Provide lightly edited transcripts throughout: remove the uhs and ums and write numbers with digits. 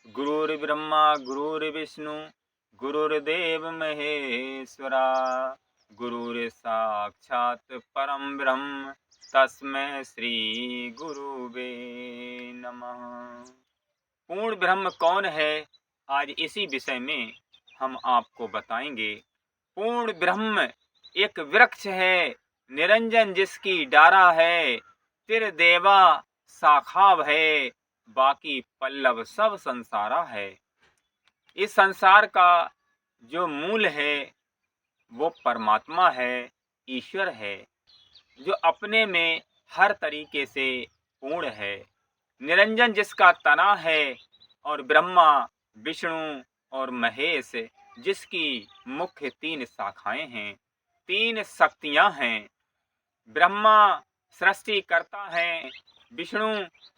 गुरुर्ब्रह्मा गुरुर्विष्णु गुरुर्देव महेश्वरा गुरुर्साक्षात् परम ब्रह्म तस्मै श्री गुरुवे नमः। पूर्ण ब्रह्म कौन है, आज इसी विषय में हम आपको बताएंगे। पूर्ण ब्रह्म एक वृक्ष है, निरंजन जिसकी डारा है, त्रिदेवा शाखाव है, बाकी पल्लव सब संसारा है। इस संसार का जो मूल है वो परमात्मा है, ईश्वर है, जो अपने में हर तरीके से पूर्ण है। निरंजन जिसका तना है और ब्रह्मा, विष्णु और महेश जिसकी मुख्य तीन शाखाएं हैं, तीन शक्तियां हैं। ब्रह्मा सृष्टि करता है, विष्णु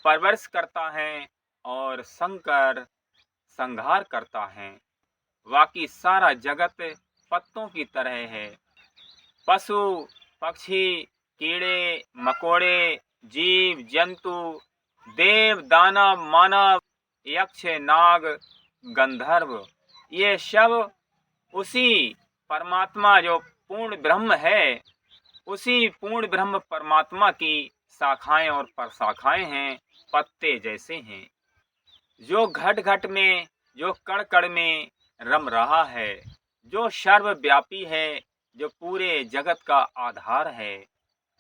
परवरिश करता है और शंकर संहार करता है। बाकी सारा जगत पत्तों की तरह है। पशु पक्षी, कीड़े मकोड़े, जीव जंतु, देव दानव मानव, यक्ष नाग गंधर्व, ये सब उसी परमात्मा जो पूर्ण ब्रह्म है, उसी पूर्ण ब्रह्म परमात्मा की शाखाएं और प्रशाखाएं हैं, पत्ते जैसे हैं, जो घट घट में, जो कण कण में रम रहा है, जो सर्वव्यापी है, जो पूरे जगत का आधार है,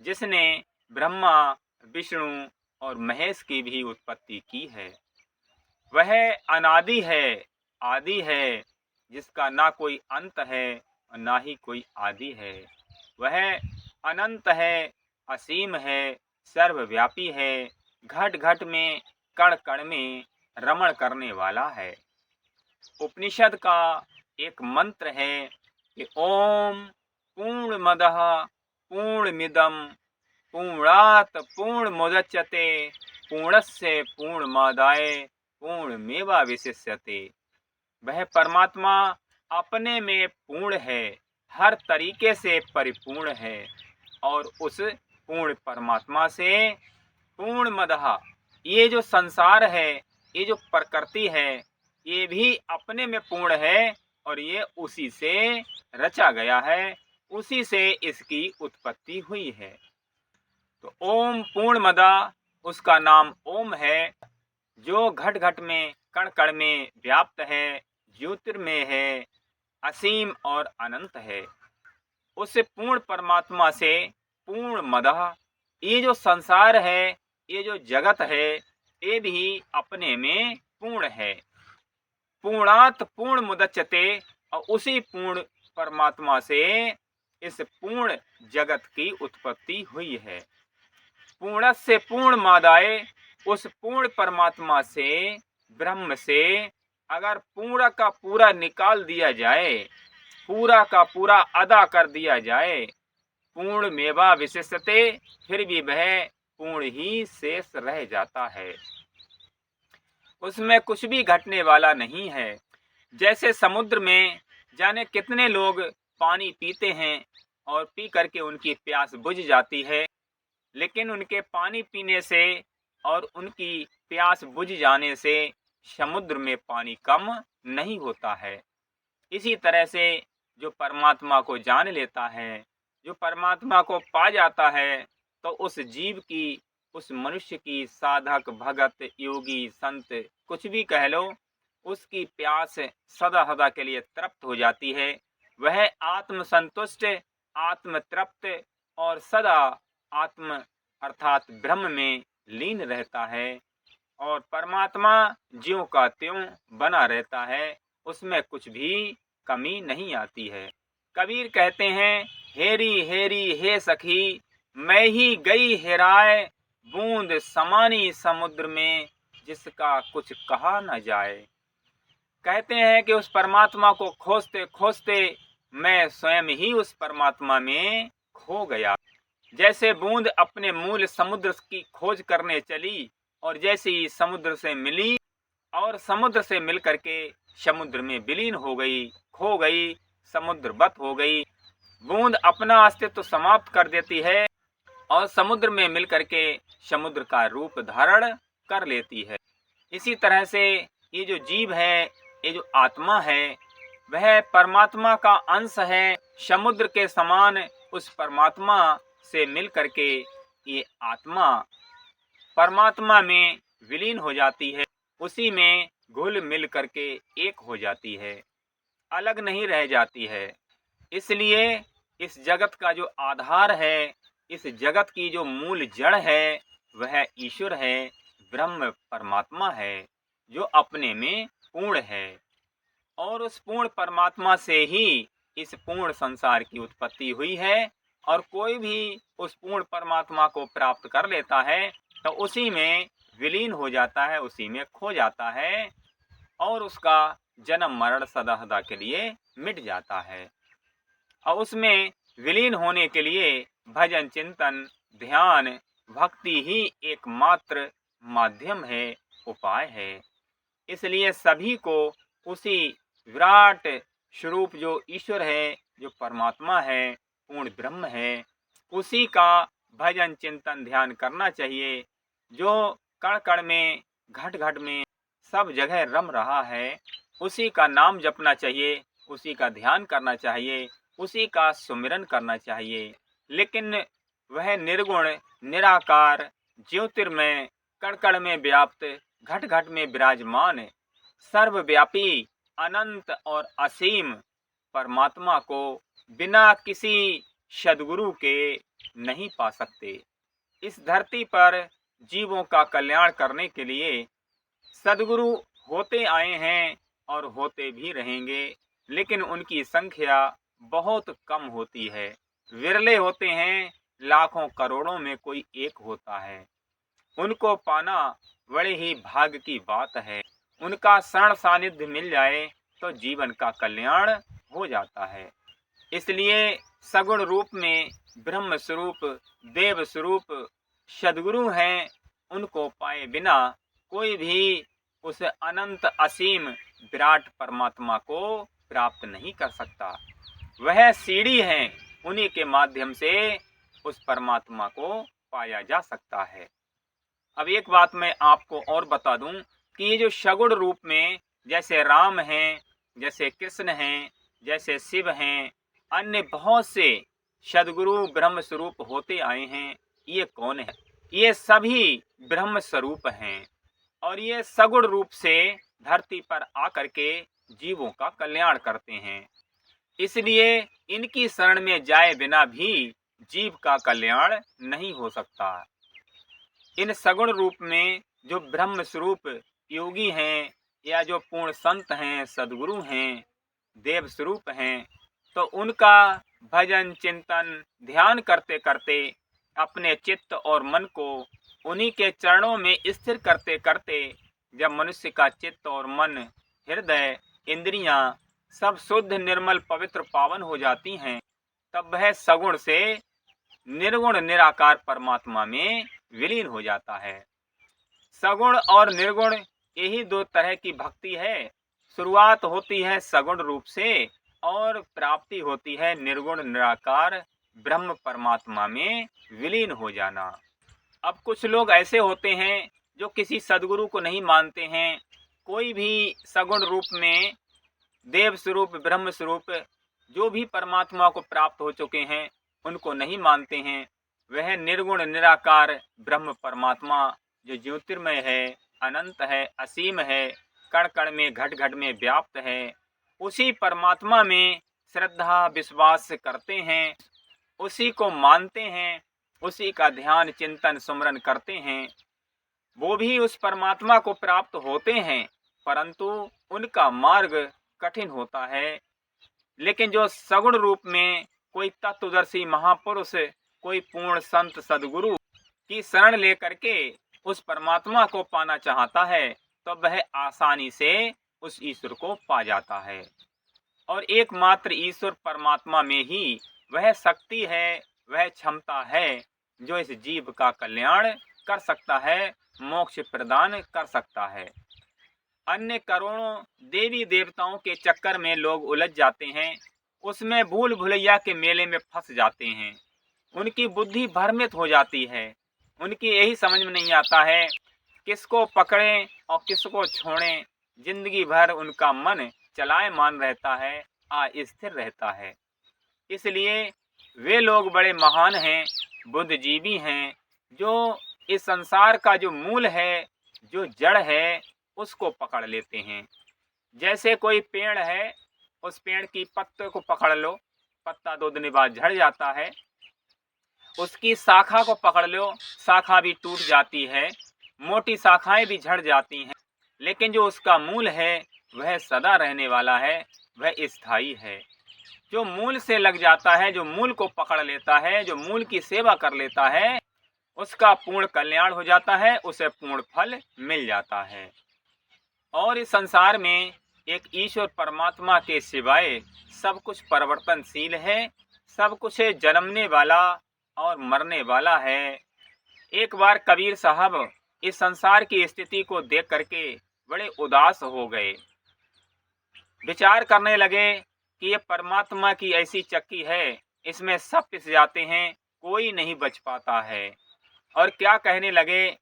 जिसने ब्रह्मा, विष्णु और महेश की भी उत्पत्ति की है। वह अनादि है, आदि है, जिसका ना कोई अंत है और ना ही कोई आदि है। वह अनंत है, असीम है, सर्वव्यापी है, घट घट में, कण कण में रमण करने वाला है। उपनिषद का एक मंत्र है कि ओम पूर्णमदः पूर्णमिदं पूर्णात् पूर्णमुदच्यते पूर्णस्य पूर्णमादाय पूर्णमेवावशिष्यते। वह परमात्मा अपने में पूर्ण है, हर तरीके से परिपूर्ण है और उस पूर्ण परमात्मा से पूर्णमदः, ये जो संसार है, ये जो प्रकृति है, ये भी अपने में पूर्ण है और ये उसी से रचा गया है, उसी से इसकी उत्पत्ति हुई है। तो ओम पूर्णमदा, उसका नाम ओम है, जो घट घट में, कण कण में व्याप्त है, ज्योतिर्मय है, असीम और अनंत है। उस पूर्ण परमात्मा से पूर्ण मदः, ये जो संसार है, ये जो जगत है, ये भी अपने में पूर्ण है। पूर्णात् पूर्ण मुदच्यते, और उसी पूर्ण परमात्मा से इस पूर्ण जगत की उत्पत्ति हुई है। पूर्ण से पूर्ण मादाय, उस पूर्ण परमात्मा से, ब्रह्म से अगर पूरा का पूरा निकाल दिया जाए, पूरा का पूरा अदा कर दिया जाए, पूर्ण मेवा विशिष्टते, फिर भी वह पूर्ण ही शेष रह जाता है। उसमें कुछ भी घटने वाला नहीं है। जैसे समुद्र में जाने कितने लोग पानी पीते हैं और पी करके उनकी प्यास बुझ जाती है, लेकिन उनके पानी पीने से और उनकी प्यास बुझ जाने से समुद्र में पानी कम नहीं होता है। इसी तरह से जो परमात्मा को जान लेता है, जो परमात्मा को पा जाता है, तो उस जीव की, उस मनुष्य की, साधक भगत योगी संत कुछ भी कह लो, उसकी प्यास सदा सदा के लिए तृप्त हो जाती है। वह आत्म संतुष्ट, आत्म तृप्त और सदा आत्म अर्थात ब्रह्म में लीन रहता है और परमात्मा ज्यों का त्यों बना रहता है, उसमें कुछ भी कमी नहीं आती है। कबीर कहते हैं, हेरी हेरी हे सखी, मैं ही गई हेराए, बूंद समानी समुद्र में, जिसका कुछ कहा न जाए। कहते हैं कि उस परमात्मा को खोजते खोजते मैं स्वयं ही उस परमात्मा में खो गया। जैसे बूंद अपने मूल समुद्र की खोज करने चली और जैसे ही समुद्र से मिली और समुद्र से मिल करके समुद्र में विलीन हो गई, खो गई, समुद्रवत हो गई। बूंद अपना अस्तित्व समाप्त कर देती है और समुद्र में मिल करके समुद्र का रूप धारण कर लेती है। इसी तरह से ये जो जीव है, ये जो आत्मा है, वह परमात्मा का अंश है। समुद्र के समान उस परमात्मा से मिल करके ये आत्मा परमात्मा में विलीन हो जाती है, उसी में घुल मिल करके एक हो जाती है, अलग नहीं रह जाती है। इसलिए इस जगत का जो आधार है, इस जगत की जो मूल जड़ है, वह ईश्वर है, ब्रह्म परमात्मा है, जो अपने में पूर्ण है। और उस पूर्ण परमात्मा से ही इस पूर्ण संसार की उत्पत्ति हुई है। और कोई भी उस पूर्ण परमात्मा को प्राप्त कर लेता है तो उसी में विलीन हो जाता है, उसी में खो जाता है, और उसका जन्म मरण सदा सदा के लिए मिट जाता है। और उसमें विलीन होने के लिए भजन, चिंतन, ध्यान, भक्ति ही एकमात्र माध्यम है, उपाय है। इसलिए सभी को उसी विराट स्वरूप जो ईश्वर है, जो परमात्मा है, पूर्ण ब्रह्म है, उसी का भजन, चिंतन, ध्यान करना चाहिए, जो कण कण में, घट घट में, सब जगह रम रहा है। उसी का नाम जपना चाहिए, उसी का ध्यान करना चाहिए, उसी का सुमिरन करना चाहिए। लेकिन वह निर्गुण, निराकार, ज्योतिर्मय, कण कण में व्याप्त, घट घट में विराजमान, सर्वव्यापी, अनंत और असीम परमात्मा को बिना किसी सद्गुरु के नहीं पा सकते। इस धरती पर जीवों का कल्याण करने के लिए सद्गुरु होते आए हैं और होते भी रहेंगे, लेकिन उनकी संख्या बहुत कम होती है, विरले होते हैं, लाखों करोड़ों में कोई एक होता है। उनको पाना बड़े ही भाग्य की बात है। उनका शरण सानिध्य मिल जाए तो जीवन का कल्याण हो जाता है। इसलिए सगुण रूप में ब्रह्म स्वरूप, देव स्वरूप सद्गुरु हैं, उनको पाए बिना कोई भी उस अनंत असीम विराट परमात्मा को प्राप्त नहीं कर सकता। वह सीढ़ी है, उन्हीं के माध्यम से उस परमात्मा को पाया जा सकता है। अब एक बात मैं आपको और बता दूं कि ये जो सगुण रूप में जैसे राम हैं, जैसे कृष्ण हैं, जैसे शिव हैं, अन्य बहुत से सद्गुरु ब्रह्म स्वरूप होते आए हैं, ये कौन है? ये सभी ब्रह्म स्वरूप हैं और ये सगुण रूप से धरती पर आकर के जीवों का कल्याण करते हैं। इसलिए इनकी शरण में जाए बिना भी जीव का कल्याण नहीं हो सकता। इन सगुण रूप में जो ब्रह्म स्वरूप योगी हैं या जो पूर्ण संत हैं, सद्गुरु हैं, देव स्वरूप हैं, तो उनका भजन, चिंतन, ध्यान करते करते अपने चित्त और मन को उन्हीं के चरणों में स्थिर करते करते जब मनुष्य का चित्त और मन, हृदय, इंद्रियां सब शुद्ध, निर्मल, पवित्र, पावन हो जाती हैं, तब वह सगुण से निर्गुण निराकार परमात्मा में विलीन हो जाता है। सगुण और निर्गुण यही दो तरह की भक्ति है। शुरुआत होती है सगुण रूप से और प्राप्ति होती है निर्गुण निराकार ब्रह्म परमात्मा में विलीन हो जाना। अब कुछ लोग ऐसे होते हैं जो किसी सद्गुरु को नहीं मानते हैं, कोई भी सगुण रूप में देव स्वरूप, ब्रह्म स्वरूप जो भी परमात्मा को प्राप्त हो चुके हैं उनको नहीं मानते हैं। वह निर्गुण निराकार ब्रह्म परमात्मा जो ज्योतिर्मय है, अनंत है, असीम है, कण कण में, घट घट में व्याप्त है, उसी परमात्मा में श्रद्धा विश्वास करते हैं, उसी को मानते हैं, उसी का ध्यान चिंतन सुमरन करते हैं। वो भी उस परमात्मा को प्राप्त होते हैं, परंतु उनका मार्ग कठिन होता है। लेकिन जो सगुण रूप में कोई तत्वदर्शी महापुरुष, कोई पूर्ण संत सद्गुरु की शरण लेकर के उस परमात्मा को पाना चाहता है तो वह आसानी से उस ईश्वर को पा जाता है। और एकमात्र ईश्वर परमात्मा में ही वह शक्ति है, वह क्षमता है जो इस जीव का कल्याण कर सकता है, मोक्ष प्रदान कर सकता है। अन्य करोड़ों देवी देवताओं के चक्कर में लोग उलझ जाते हैं, उसमें भूल भुलैया के मेले में फंस जाते हैं, उनकी बुद्धि भ्रमित हो जाती है, उनकी यही समझ में नहीं आता है किसको पकड़ें और किसको छोड़ें, जिंदगी भर उनका मन चलायमान रहता है, अस्थिर रहता है। इसलिए वे लोग बड़े महान हैं, बुद्धिजीवी हैं, जो इस संसार का जो मूल है, जो जड़ है, उसको पकड़ लेते हैं। जैसे कोई पेड़ है, उस पेड़ की पत्ते को पकड़ लो, पत्ता 2 दिन बाद झड़ जाता है। उसकी शाखा को पकड़ लो, शाखा भी टूट जाती है, मोटी शाखाएं भी झड़ जाती हैं, लेकिन जो उसका मूल है वह सदा रहने वाला है, वह स्थायी है। जो मूल से लग जाता है, जो मूल को पकड़ लेता है, जो मूल की सेवा कर लेता है, उसका पूर्ण कल्याण हो जाता है, उसे पूर्ण फल मिल जाता है। और इस संसार में एक ईश्वर परमात्मा के सिवाय सब कुछ परिवर्तनशील है, सब कुछ जन्मने वाला और मरने वाला है। एक बार कबीर साहब इस संसार की स्थिति को देख करके बड़े उदास हो गए। विचार करने लगे कि ये परमात्मा की ऐसी चक्की है, इसमें सब पिस जाते हैं, कोई नहीं बच पाता है। और क्या कहने लगे,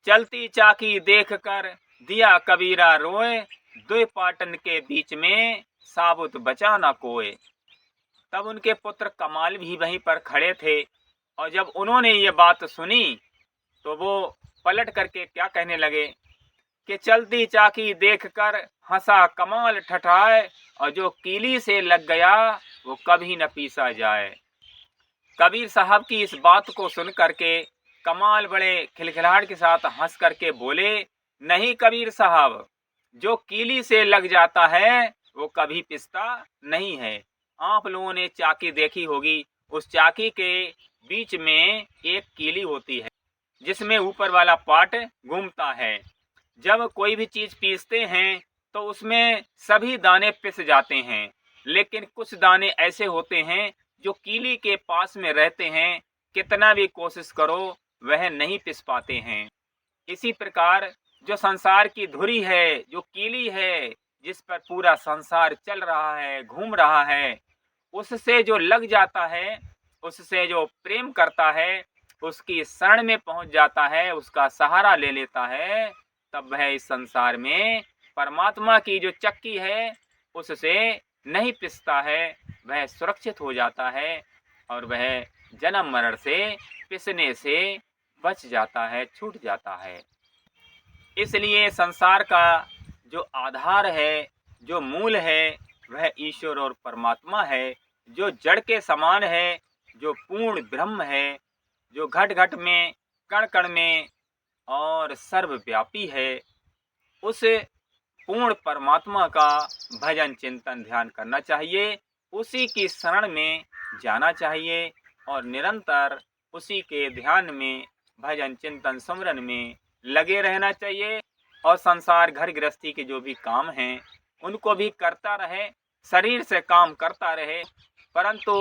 चलती चाकी देख कर दिया कबीरा रोए, दो पाटन के बीच में साबुत बचा ना कोई। तब उनके पुत्र कमाल भी वहीं पर खड़े थे, और जब उन्होंने ये बात सुनी तो वो पलट करके क्या कहने लगे कि चलती चाकी देखकर हंसा कमाल ठठाए, और जो कीली से लग गया वो कभी न पीसा जाए। कबीर साहब की इस बात को सुन करके कमाल बड़े खिलखिलाहट के साथ हंस करके बोले, नहीं कबीर साहब, जो कीली से लग जाता है वो कभी पिसता नहीं है। आप लोगों ने चाकी देखी होगी, उस चाकी के बीच में एक कीली होती है जिसमें ऊपर वाला पार्ट घूमता है। जब कोई भी चीज पीसते हैं तो उसमें सभी दाने पिस जाते हैं, लेकिन कुछ दाने ऐसे होते हैं जो कीली के पास में रहते हैं, कितना भी कोशिश करो वह नहीं पिस पाते हैं। इसी प्रकार जो संसार की धुरी है, जो कीली है, जिस पर पूरा संसार चल रहा है, घूम रहा है, उससे जो लग जाता है, उससे जो प्रेम करता है, उसकी शरण में पहुंच जाता है, उसका सहारा ले लेता है, तब वह इस संसार में परमात्मा की जो चक्की है उससे नहीं पिसता है, वह सुरक्षित हो जाता है और वह जन्म मरण से पिसने से बच जाता है, छूट जाता है। इसलिए संसार का जो आधार है, जो मूल है, वह ईश्वर और परमात्मा है, जो जड़ के समान है, जो पूर्ण ब्रह्म है, जो घट घट में, कण कण में और सर्वव्यापी है। उस पूर्ण परमात्मा का भजन चिंतन ध्यान करना चाहिए, उसी की शरण में जाना चाहिए और निरंतर उसी के ध्यान में, भजन चिंतन सुमरन में लगे रहना चाहिए। और संसार घर गृहस्थी के जो भी काम हैं उनको भी करता रहे, शरीर से काम करता रहे, परंतु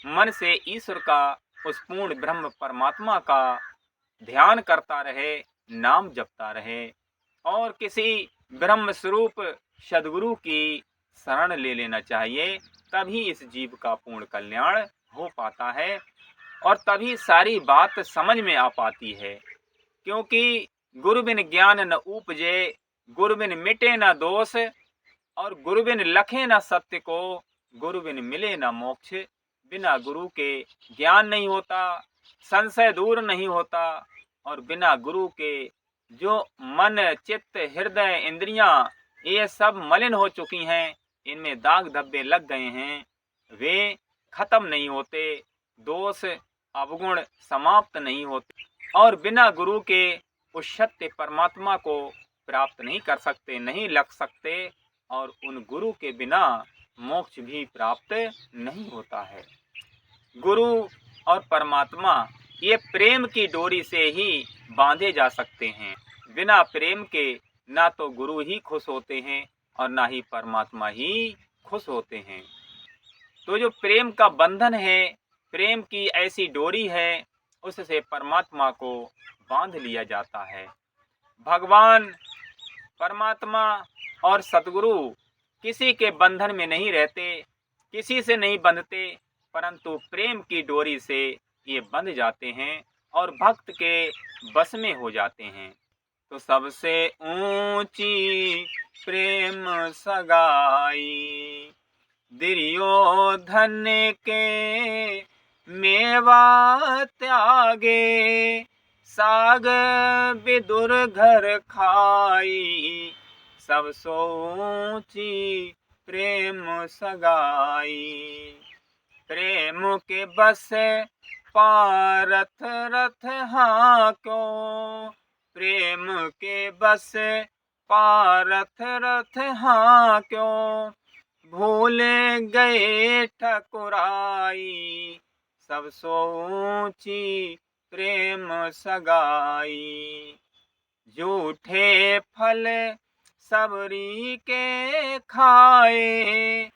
मन से ईश्वर का, उस पूर्ण ब्रह्म परमात्मा का ध्यान करता रहे, नाम जपता रहे और किसी ब्रह्म स्वरूप सदगुरु की शरण ले लेना चाहिए। तभी इस जीव का पूर्ण कल्याण हो पाता है और तभी सारी बात समझ में आ पाती है। क्योंकि गुरु बिन ज्ञान न उपजे, गुरु बिन मिटे न दोष, और गुरु बिन लखे न सत्य को, गुरु बिन मिले न मोक्ष। बिना गुरु के ज्ञान नहीं होता, संशय दूर नहीं होता, और बिना गुरु के जो मन चित्त हृदय इंद्रियां ये सब मलिन हो चुकी हैं, इनमें दाग धब्बे लग गए हैं, वे खत्म नहीं होते, दोष अवगुण समाप्त नहीं होते, और बिना गुरु के उस सत्य परमात्मा को प्राप्त नहीं कर सकते, नहीं लग सकते, और उन गुरु के बिना मोक्ष भी प्राप्त नहीं होता है। गुरु और परमात्मा ये प्रेम की डोरी से ही बांधे जा सकते हैं। बिना प्रेम के ना तो गुरु ही खुश होते हैं और ना ही परमात्मा ही खुश होते हैं। तो जो प्रेम का बंधन है, प्रेम की ऐसी डोरी है, उससे परमात्मा को बांध लिया जाता है। भगवान, परमात्मा और सतगुरु किसी के बंधन में नहीं रहते, किसी से नहीं बंधते, परंतु प्रेम की डोरी से ये बंध जाते हैं और भक्त के बस में हो जाते हैं। तो सबसे ऊंची प्रेम सगाई। दुर्योधन के मेवा त्यागे, साग विदुर घर खाई। सब सो ऊंची प्रेम सगाई। प्रेम के बस पारथ रथ हाँको, प्रेम के बस पारथ रथ हाँको। भूल गए ठकुराई, सब सो ऊंची प्रेम सगाई। झूठे फल सबरी के खाए,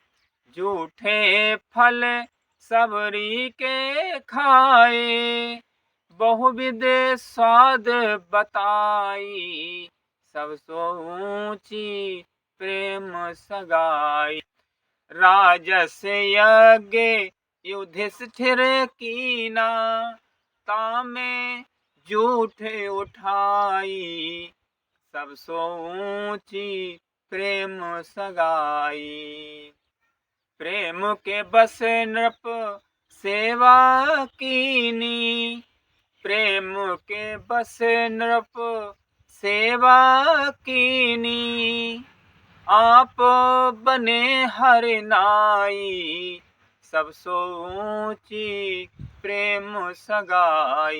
झूठे फल सबरी के खाए। बहुविध स्वाद बताई, सब सो ऊंची प्रेम सगाई। राजस यज्ञ युधिष्ठिर कीना, तामे झूठ उठाई। सब सो ऊंची प्रेम सगाई। प्रेम के बस नृप सेवा कीनी, प्रेम के बस नृप सेवा कीनी। आप बने हर नाई, सब सो ऊंची प्रेम सगाई।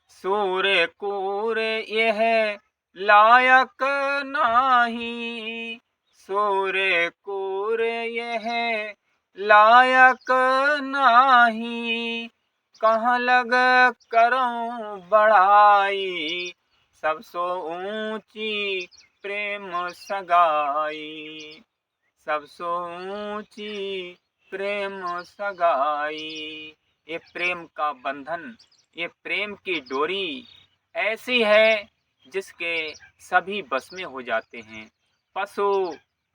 सूर्य कूर यह लायक नाही, सूर्य कूर यह लायक नाही। कहाँ लग करूं बढ़ाई, सब सो ऊंची प्रेम सगाई। सब सो ऊंची प्रेम सगाई। ये प्रेम का बंधन, ये प्रेम की डोरी ऐसी है जिसके सभी बस में हो जाते हैं। पशु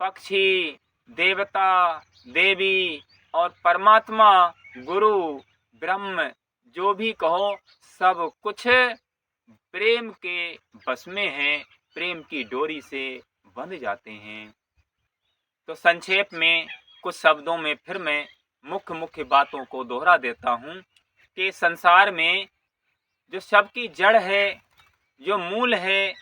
पक्षी, देवता देवी और परमात्मा गुरु ब्रह्म, जो भी कहो, सब कुछ प्रेम के बस में है, प्रेम की डोरी से बंध जाते हैं। तो संक्षेप में कुछ शब्दों में फिर मैं मुख्य बातों को दोहरा देता हूँ कि संसार में जो सबकी जड़ है, जो मूल है,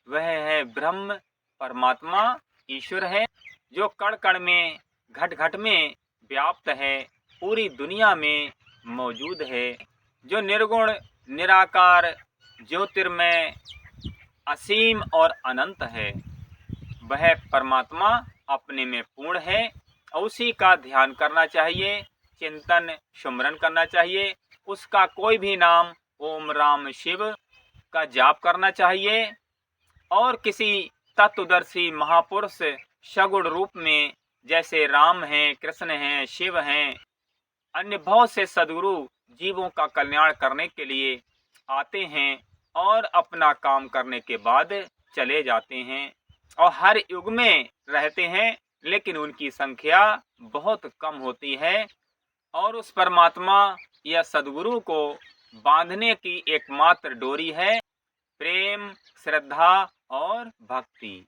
वह है ब्रह्म, परमात्मा, ईश्वर है, जो कण कण में, घट घट में व्याप्त है, पूरी दुनिया में मौजूद है। जो निर्गुण, निराकार, ज्योतिर्मय, असीम और अनंत है, वह परमात्मा अपने में पूर्ण है। उसी का ध्यान करना चाहिए, चिंतन सुमरन करना चाहिए। उसका कोई भी नाम ओम राम शिव का जाप करना चाहिए। और किसी तत्वदर्शी महापुरुष सगुण रूप में, जैसे राम हैं, कृष्ण हैं, शिव हैं, अन्य बहुत से सद्गुरु जीवों का कल्याण करने के लिए आते हैं और अपना काम करने के बाद चले जाते हैं और हर युग में रहते हैं, लेकिन उनकी संख्या बहुत कम होती है। और उस परमात्मा या सद्गुरु को बांधने की एकमात्र डोरी है प्रेम, श्रद्धा और भक्ति।